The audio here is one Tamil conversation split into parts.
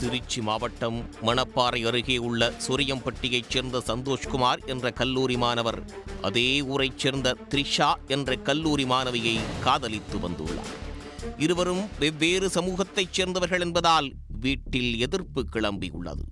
திருச்சி மாவட்டம் மணப்பாறை அருகே உள்ள சொரியம்பட்டியைச் சேர்ந்த சந்தோஷ்குமார் என்ற கல்லூரி மாணவர் அதே ஊரைச் சேர்ந்த த்ரிஷா என்ற கல்லூரி மாணவியை காதலித்து வந்துள்ளார். இருவரும் வெவ்வேறு சமூகத்தைச் சேர்ந்தவர்கள் என்பதால் வீட்டில் எதிர்ப்பு கிளம்பியுள்ளது.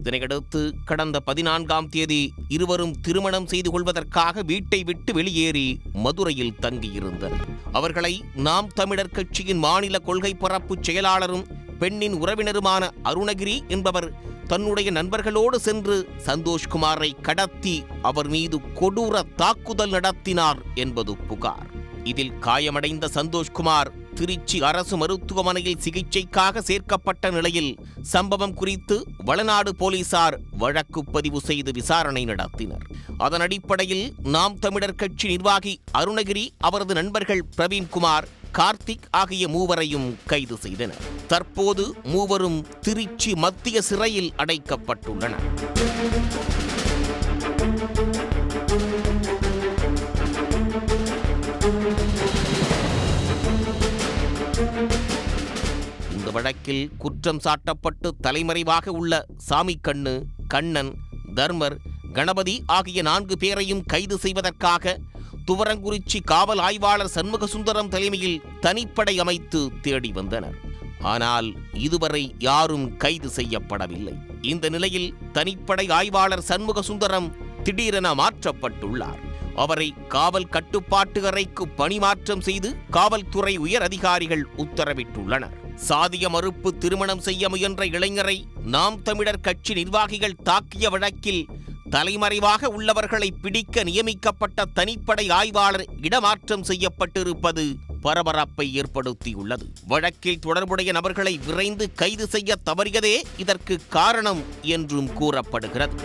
இதனையடுத்து கடந்த 14ஆம் தேதி இருவரும் திருமணம் செய்து கொள்வதற்காக வீட்டை விட்டு வெளியேறி மதுரையில் தங்கியிருந்தனர். அவர்களை நாம் தமிழர் கட்சியின் மாநில கொள்கை பரப்பு செயலாளரும் பெண்ணின் உறவினருமான அருணகிரி என்பவர் தன்னுடைய நண்பர்களோடு சென்று சந்தோஷ்குமாரை கடத்தி அவர் மீது கொடூர தாக்குதல் நடத்தினார் என்பது புகார். இதில் காயமடைந்த சந்தோஷ்குமார் திருச்சி அரசு மருத்துவமனையில் சிகிச்சைக்காக சேர்க்கப்பட்ட நிலையில் சம்பவம் குறித்து வளநாடு போலீசார் வழக்கு பதிவு செய்து விசாரணை நடத்தினர். அதன் அடிப்படையில் நாம் தமிழர் கட்சி நிர்வாகி அருணகிரி, அவரது நண்பர்கள் பிரவீன்குமார், கார்த்திக் ஆகிய மூவரையும் கைது செய்தனர். தற்போது மூவரும் திருச்சி மத்திய சிறையில் அடைக்கப்பட்டுள்ளனர். இந்த வழக்கில் குற்றம் சாட்டப்பட்டு தலைமறைவாக உள்ள சாமிக்கண்ணு, கண்ணன், தர்மர், கணபதி ஆகிய 4 பேரையும் கைது செய்வதற்காக துவரங்குறிச்சி காவல் ஆய்வாளர் சண்முகசுந்தரம் தலைமையில் தனிப்படை அமைத்து தேடி வந்தனர். ஆனால் இதுவரை யாரும் கைது செய்யப்படவில்லை. இந்த நிலையில் தனிப்படை ஆய்வாளர் சண்முகசுந்தரம் திடீரென மாற்றப்பட்டுள்ளார். அவரை காவல் கட்டுப்பாட்டு அறைக்கு பணிமாற்றம் செய்து காவல்துறை உயர் அதிகாரிகள் உத்தரவிட்டுள்ளனர். சாதிய மறுப்பு திருமணம் செய்ய முயன்ற இளைஞரை நாம் தமிழர் கட்சி நிர்வாகிகள் தாக்கிய வழக்கில் தலைமறைவாக உள்ளவர்களை பிடிக்க நியமிக்கப்பட்ட தனிப்படை ஆய்வாளர் இடமாற்றம் செய்யப்பட்டிருப்பது பரபரப்பை ஏற்படுத்தியுள்ளது. வழக்கில் தொடர்புடைய நபர்களை விரைந்து கைது செய்ய தவறியதே இதற்கு காரணம் என்றும் கூறப்படுகிறது.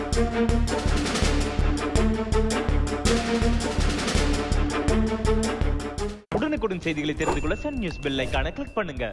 உடனுக்குடன் செய்திகளை தெரிந்து கொள்ள சன் நியூஸ் பெல் ஐகானை கிளிக் பண்ணுங்க.